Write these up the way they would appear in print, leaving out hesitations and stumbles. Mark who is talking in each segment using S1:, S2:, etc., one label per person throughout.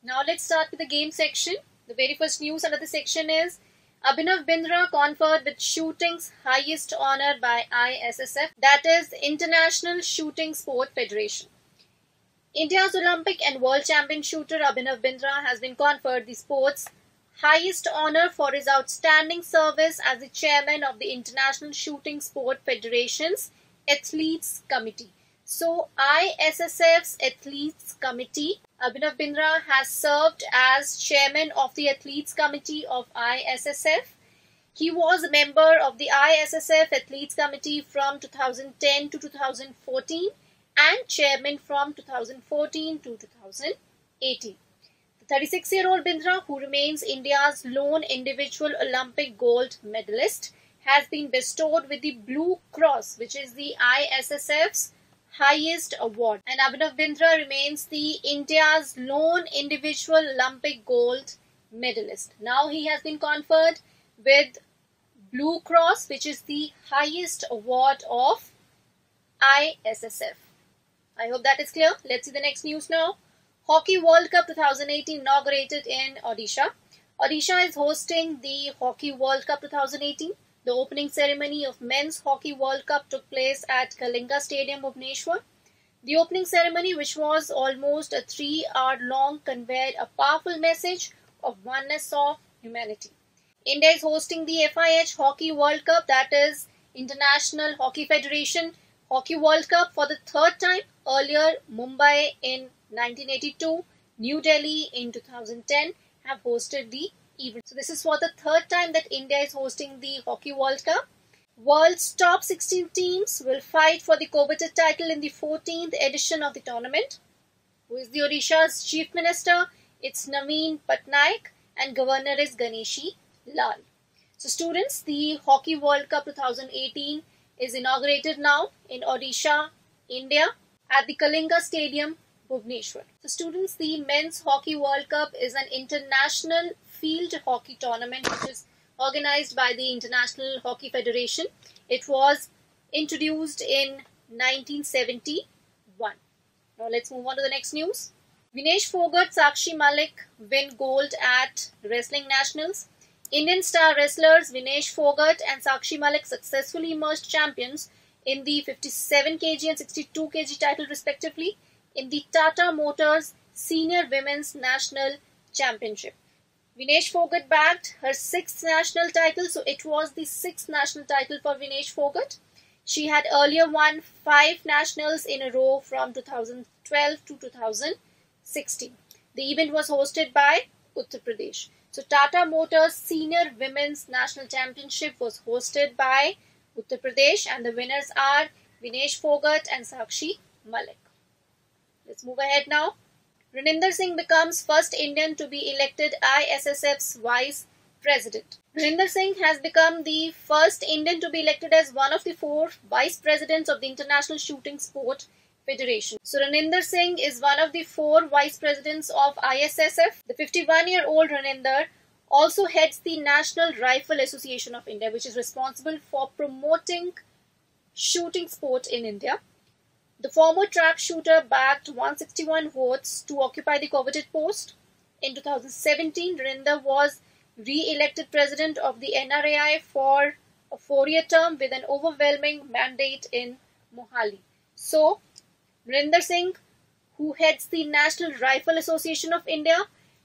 S1: Now let's start with the game section. The very first news under the section is Abhinav Bindra conferred with shooting's highest honor by ISSF, that is International Shooting Sport Federation. India's Olympic and World Champion shooter Abhinav Bindra has been conferred the sport's highest honor for his outstanding service as the chairman of the International Shooting Sport Federation's Athletes Committee. So, ISSF's Athletes Committee, Abhinav Bindra has served as chairman of the Athletes Committee of ISSF. He was a member of the ISSF Athletes Committee from 2010 to 2014 and chairman from 2014 to 2018. The 36-year-old Bindra, who remains India's lone individual Olympic gold medalist, has been bestowed with the Blue Cross, which is the ISSF's highest award. And Abhinav Bindra remains the India's lone individual Olympic gold medalist. Now he has been conferred with Blue Cross, which is the highest award of ISSF. I hope that is clear. Let's see the next news now. Hockey World Cup 2018 inaugurated in Odisha. Odisha is hosting the Hockey World Cup 2018. The opening ceremony of Men's Hockey World Cup took place at Kalinga Stadium, Bhubaneswar. The opening ceremony, which was almost a 3-hour-long, conveyed a powerful message of oneness of humanity. India is hosting the FIH Hockey World Cup, that is International Hockey Federation Hockey World Cup, for the third time. Earlier, Mumbai in 1982, New Delhi in 2010 have hosted the event. So this is for the third time that India is hosting the Hockey World Cup. World's top 16 teams will fight for the coveted title in the 14th edition of the tournament. Who is the Odisha's Chief Minister? It's Naveen Patnaik and Governor is Ganeshi Lal. So students, the Hockey World Cup 2018 is inaugurated now in Odisha, India at the Kalinga Stadium, Bhubaneswar. So students, the Men's Hockey World Cup is an international field hockey tournament which is organized by the International Hockey Federation. It was introduced in 1971. Now let's move on to the next news. Vinesh Fogart, Sakshi Malik win gold at Wrestling Nationals. Indian star wrestlers Vinesh Fogart and Sakshi Malik successfully emerged champions in the 57 kg and 62 kg title respectively in the Tata Motors Senior Women's National Championship. Vinesh Fogart bagged her 6th national title, so it was the 6th national title for Vinesh Fogart. She had earlier won 5 nationals in a row from 2012 to 2016. The event was hosted by Uttar Pradesh. So Tata Motors Senior Women's National Championship was hosted by Uttar Pradesh and the winners are Vinesh Fogart and Sakshi Malik. Let's move ahead now. Raninder Singh becomes first Indian to be elected ISSF's Vice President. Raninder Singh has become the first Indian to be elected as one of the 4 Vice Presidents of the International Shooting Sport Federation. So Raninder Singh is one of the 4 Vice Presidents of ISSF. The 51-year-old Raninder also heads the National Rifle Association of India, which is responsible for promoting shooting sport in India. The former track shooter bagged 161 votes to occupy the coveted post. In 2017, Raninder was re-elected president of the NRAI for a 4-year term with an overwhelming mandate in Mohali. So, Raninder Singh, who heads the National Rifle Association of India,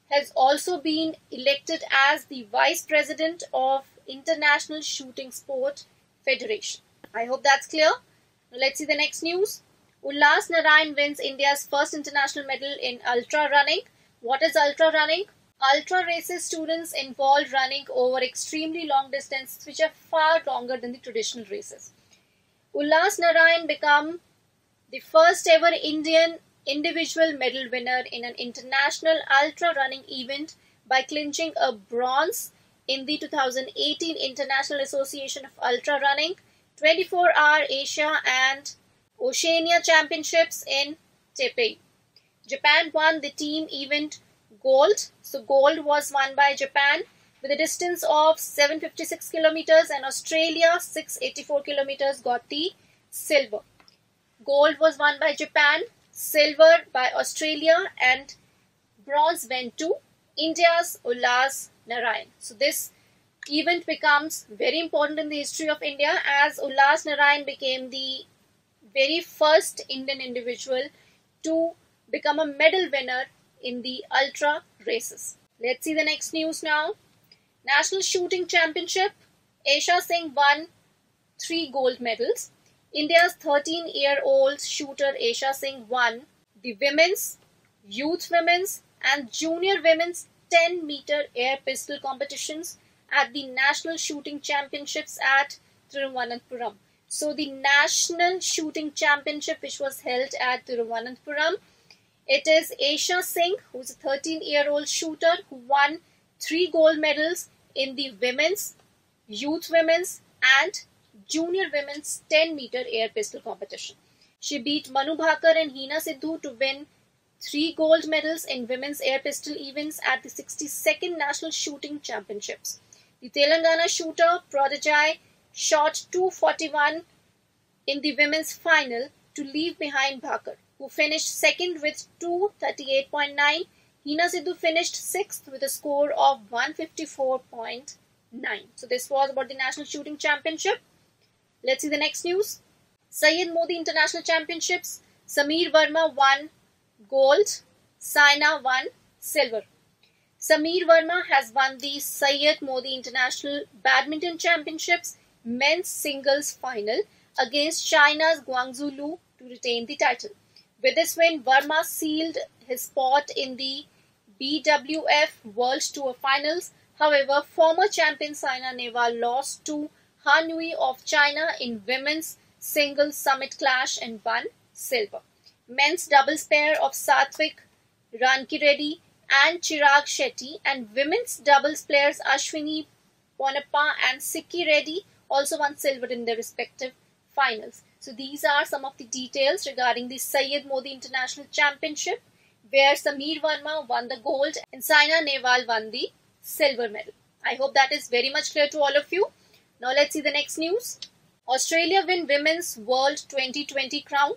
S1: has also been elected as the Vice President of International Shooting Sport Federation. I hope that's clear. Now let's see the next news. Ullas Narayan wins India's first international medal in ultra running. What is ultra running? Ultra races students involve running over extremely long distances which are far longer than the traditional races. Ullas Narayan became the first ever Indian individual medal winner in an international ultra running event by clinching a bronze in the 2018 International Association of Ultra Running 24-hour Asia and Oceania Championships in Taipei. Japan won the team event gold. So gold was won by Japan with a distance of 756 kilometers and Australia 684 kilometers got the silver. Gold was won by Japan, silver by Australia and bronze went to India's Ullas Narayan. So this event becomes very important in the history of India, as Ullas Narayan became the very first Indian individual to become a medal winner in the ultra races. Let's see the next news now. National Shooting Championship. Aisha Singh won 3 gold medals. India's 13-year-old shooter Aisha Singh won the women's, youth women's and junior women's 10-meter air pistol competitions at the National Shooting Championships at Thiruvananthapuram. So the National Shooting Championship, which was held at Thiruvananthapuram, it is Aisha Singh, who is a 13-year-old shooter, who won 3 gold medals in the women's, youth women's and junior women's 10-meter air pistol competition. She beat Manu Bhaker and Hina Sidhu to win 3 gold medals in women's air pistol events at the 62nd National Shooting Championships. The Telangana shooter Prodigy shot 241 in the women's final to leave behind Bhaker, who finished second with 238.9. Hina Sidhu finished 6th with a score of 154.9. So this was about the National Shooting Championship. Let's see the next news. Syed Modi International Championships. Sameer Verma won gold. Saina won silver. Sameer Verma has won the Syed Modi International Badminton Championships men's singles final against China's Guangzhou Lu to retain the title. With this win, Verma sealed his spot in the BWF World Tour Finals. However, former champion Saina Nehwal lost to Han Yue of China in women's singles summit clash and won silver. Men's doubles pair of Satvik Rankireddy and Chirag Shetty and women's doubles players Ashwini Ponnappa and Sikki Reddy also won silver in their respective finals. So these are some of the details regarding the Syed Modi International Championship, where Sameer Verma won the gold and Saina Nehwal won the silver medal. I hope that is very much clear to all of you. Now let's see the next news. Australia win Women's World 2020 crown.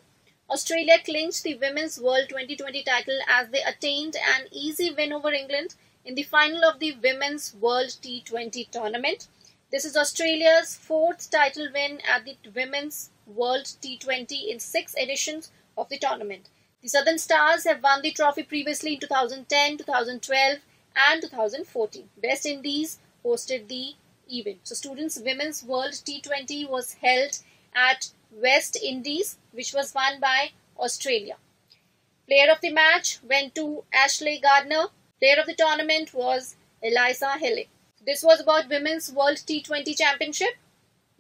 S1: Australia clinched the Women's World 2020 title as they attained an easy win over England in the final of the Women's World T20 tournament. This is Australia's 4th title win at the Women's World T20 in 6 editions of the tournament. The Southern Stars have won the trophy previously in 2010, 2012 and 2014. West Indies hosted the event. So students, Women's World T20 was held at West Indies, which was won by Australia. Player of the match went to Ashley Gardner. Player of the tournament was Eliza Hele. This was about Women's World T20 Championship.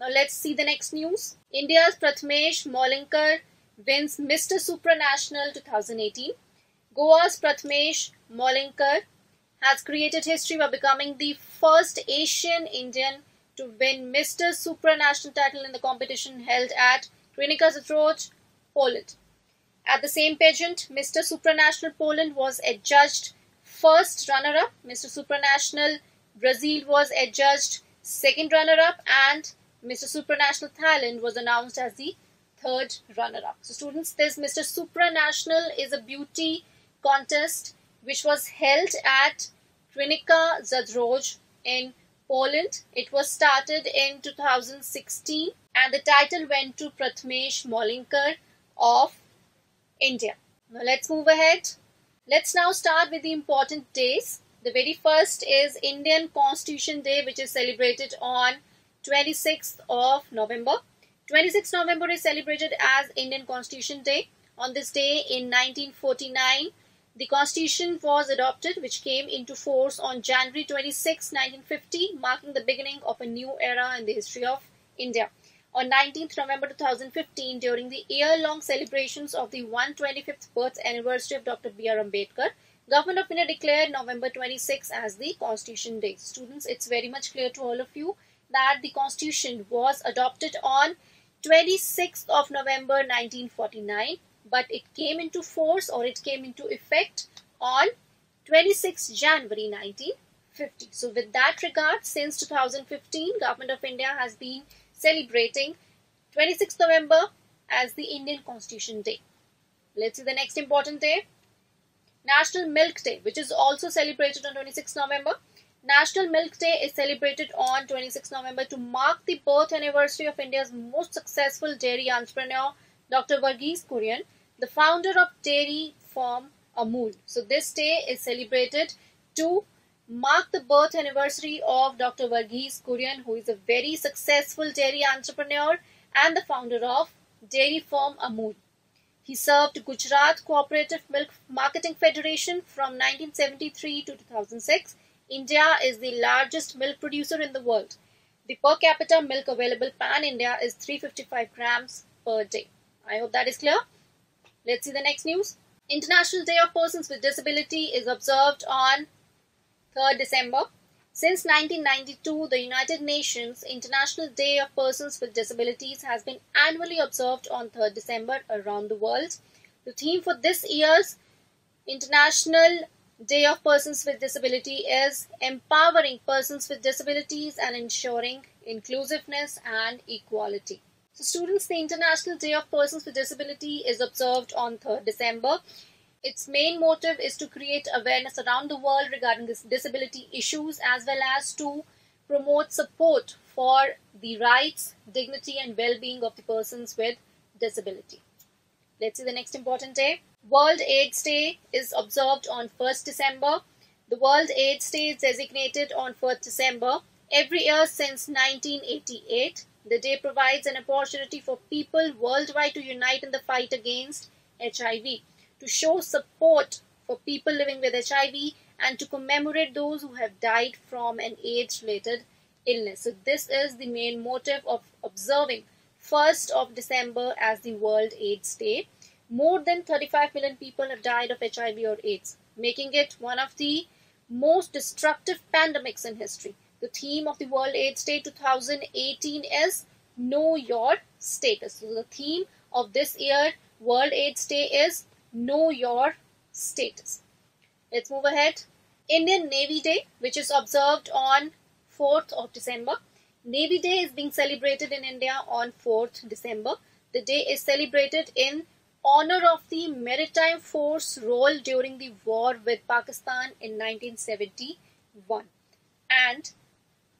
S1: Now let's see the next news. India's Prathamesh Molinkar wins Mr. Supranational 2018. Goa's Prathamesh Molinkar has created history by becoming the first Asian Indian to win Mr. Supranational title in the competition held at Krynica-Zdrój, Poland. At the same pageant, Mr. Supranational Poland was adjudged first runner-up. Mr. Supranational Brazil was adjudged second runner-up, and Mr. Supranational Thailand was announced as the third runner-up. So students, this Mr. Supranational is a beauty contest which was held at Krynica-Zdrój in Poland. It was started in 2016 and the title went to Prathamesh Molinkar of India. Now let's move ahead. Let's now start with the important days. The very first is Indian Constitution Day, which is celebrated on 26th of November. 26th November is celebrated as Indian Constitution Day. On this day in 1949, the Constitution was adopted, which came into force on January 26, 1950, marking the beginning of a new era in the history of India. On 19th November 2015, during the year-long celebrations of the 125th birth anniversary of Dr. B.R. Ambedkar, Government of India declared November 26 as the Constitution Day. Students, it's very much clear to all of you that the Constitution was adopted on 26th of November 1949, but it came into force, or it came into effect on 26th January 1950. So with that regard, since 2015, Government of India has been celebrating 26th November as the Indian Constitution Day. Let's see the next important day. National Milk Day, which is also celebrated on 26 November. National Milk Day is celebrated on 26 November to mark the birth anniversary of India's most successful dairy entrepreneur, Dr. Varghese Kurian, the founder of dairy firm Amul. So this day is celebrated to mark the birth anniversary of Dr. Varghese Kurian, who is a very successful dairy entrepreneur and the founder of dairy firm Amul. He served Gujarat Cooperative Milk Marketing Federation from 1973 to 2006. India is the largest milk producer in the world. The per capita milk available pan-India is 355 grams per day. I hope that is clear. Let's see the next news. International Day of Persons with Disability is observed on 3rd December. Since 1992, the United Nations International Day of Persons with Disabilities has been annually observed on 3rd December around the world. The theme for this year's International Day of Persons with Disability is empowering persons with disabilities and ensuring inclusiveness and equality. So students, the International Day of Persons with Disability is observed on 3rd December. Its main motive is to create awareness around the world regarding disability issues as well as to promote support for the rights, dignity and well-being of the persons with disability. Let's see the next important day. World AIDS Day is observed on 1st December. The World AIDS Day is designated on 1st December every year since 1988. The day provides an opportunity for people worldwide to unite in the fight against HIV, to show support for people living with HIV and to commemorate those who have died from an AIDS-related illness. So this is the main motive of observing 1st of December as the World AIDS Day. More than 35 million people have died of HIV or AIDS, making it one of the most destructive pandemics in history. The theme of the World AIDS Day 2018 is Know Your Status. So the theme of this year World AIDS Day is Know Your Status. Let's move ahead. Indian Navy Day, which is observed on 4th of December. Navy Day is being celebrated in India on 4th December. The day is celebrated in honor of the maritime force role during the war with Pakistan in 1971. And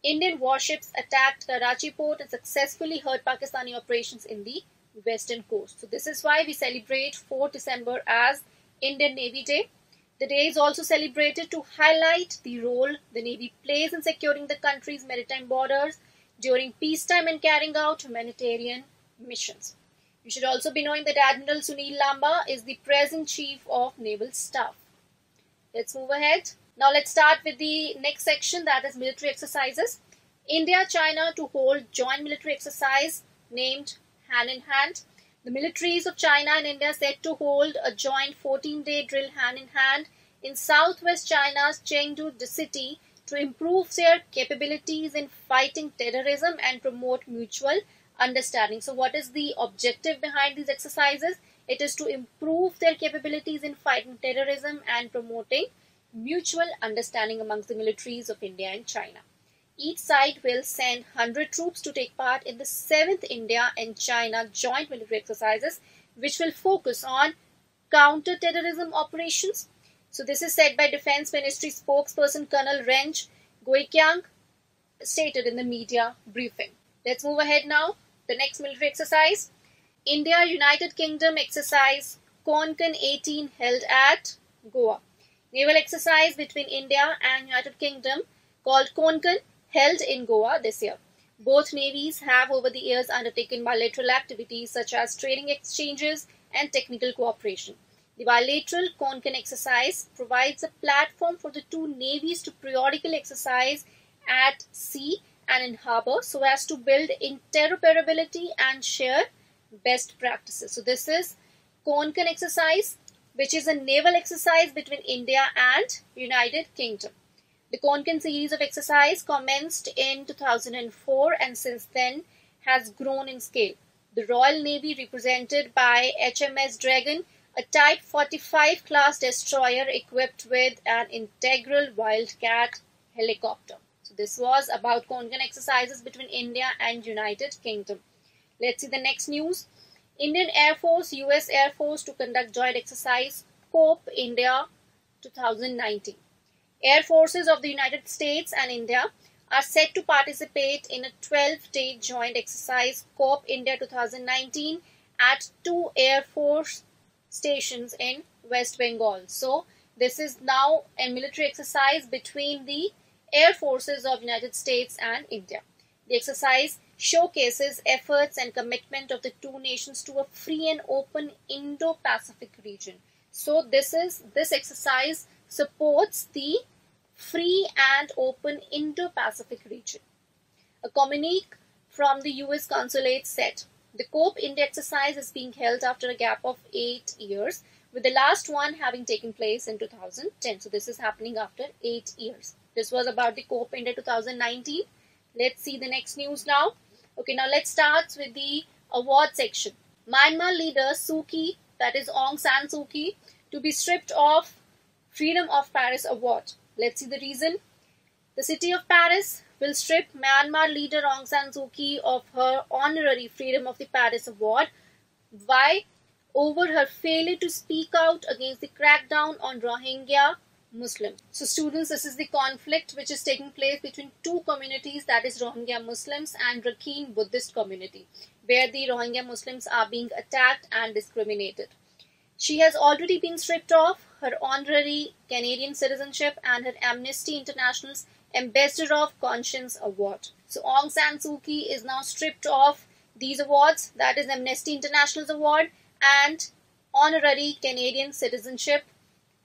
S1: Indian warships attacked Karachi port and successfully hurt Pakistani operations in the western coast. So this is why we celebrate 4th December as Indian Navy Day. The day is also celebrated to highlight the role the Navy plays in securing the country's maritime borders during peacetime and carrying out humanitarian missions. You should also be knowing that Admiral Sunil Lamba is the present Chief of Naval Staff. Let's move ahead. Now let's start with the next section, that is military exercises. India-China to hold joint military exercise named Hand in Hand. The militaries of China and India set to hold a joint 14-day drill hand in hand in southwest China's Chengdu city to improve their capabilities in fighting terrorism and promote mutual understanding. So what is the objective behind these exercises? It is to improve their capabilities in fighting terrorism and promoting mutual understanding amongst the militaries of India and China. Each side will send 100 troops to take part in the 7th India and China joint military exercises, which will focus on counter-terrorism operations. So this is said by Defense Ministry spokesperson Colonel Ren Guiqiang, stated in the media briefing. Let's move ahead now. The next military exercise, India-United Kingdom exercise Konkan 18 held at Goa. Naval exercise between India and United Kingdom called Konkan held in Goa this year. Both navies have over the years undertaken bilateral activities such as training exchanges and technical cooperation. The bilateral Konkan exercise provides a platform for the two navies to periodically exercise at sea and in harbour so as to build interoperability and share best practices. So this is Konkan exercise, which is a naval exercise between India and United Kingdom. The Konkan series of exercise commenced in 2004 and since then has grown in scale. The Royal Navy, represented by HMS Dragon, a Type 45 class destroyer equipped with an integral Wildcat helicopter. So this was about Konkan exercises between India and United Kingdom. Let's see the next news. Indian Air Force, US Air Force to conduct joint exercise COPE India 2019. Air forces of the United States and India are set to participate in a 12-day joint exercise COP India 2019 at 2 Air Force stations in West Bengal. So this is now a military exercise between the Air Forces of United States and India. The exercise showcases efforts and commitment of the two nations to a free and open Indo-Pacific region. So this exercise supports the free and open Indo-Pacific region. A communique from the US consulate said, the COP India exercise is being held after a gap of 8 years, with the last one having taken place in 2010. So this is happening after 8 years. This was about the COP India 2019. Let's see the next news now. Okay, now let's start with the award section. Myanmar leader Suu Kyi, that is Aung San Suu Kyi, to be stripped of Freedom of Paris Award. Let's see the reason. The city of Paris will strip Myanmar leader Aung San Suu Kyi of her honorary Freedom of the Paris Award. Why? Over her failure to speak out against the crackdown on Rohingya Muslim. So students, this is the conflict which is taking place between two communities, that is Rohingya Muslims and Rakhine Buddhist community, where the Rohingya Muslims are being attacked and discriminated. She has already been stripped of her honorary Canadian citizenship and her Amnesty International's Ambassador of Conscience Award. So Aung San Suu Kyi is now stripped of these awards, that is Amnesty International's award and honorary Canadian citizenship,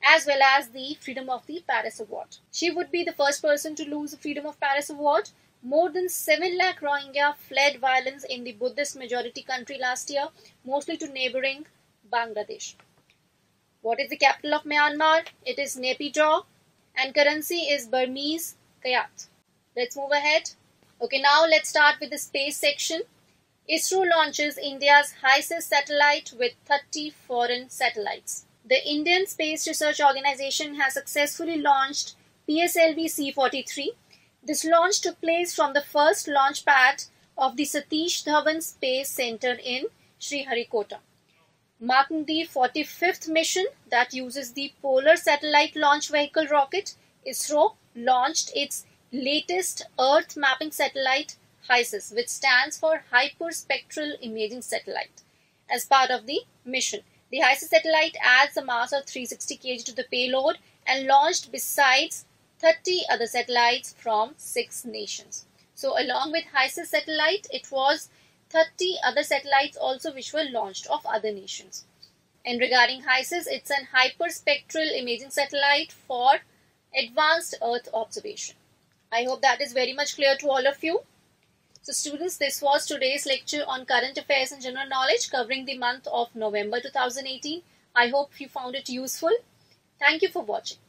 S1: as well as the Freedom of the Paris Award. She would be the first person to lose the Freedom of Paris Award. More than 7 lakh Rohingya fled violence in the Buddhist majority country last year, mostly to neighboring Bangladesh. What is the capital of Myanmar? It is Naypyidaw, and currency is Burmese Kyat. Let's move ahead. Okay, now let's start with the space section. ISRO launches India's ISSF satellite with 30 foreign satellites. The Indian Space Research Organization has successfully launched PSLV C-43. This launch took place from the first launch pad of the Satish Dhawan Space Center in Sriharikota. Marking the 45th mission that uses the Polar Satellite Launch Vehicle rocket, ISRO launched its latest Earth mapping satellite, HISSS, which stands for Hyperspectral Imaging Satellite. As part of the mission, the HISSS satellite adds a mass of 360 kg to the payload and launched besides 30 other satellites from 6 nations. So along with HISSS satellite, it was 30 other satellites also which were launched of other nations. And regarding HISSS, it's an hyperspectral imaging satellite for advanced Earth observation. I hope that is very much clear to all of you. So students, this was today's lecture on current affairs and general knowledge covering the month of November 2018. I hope you found it useful. Thank you for watching.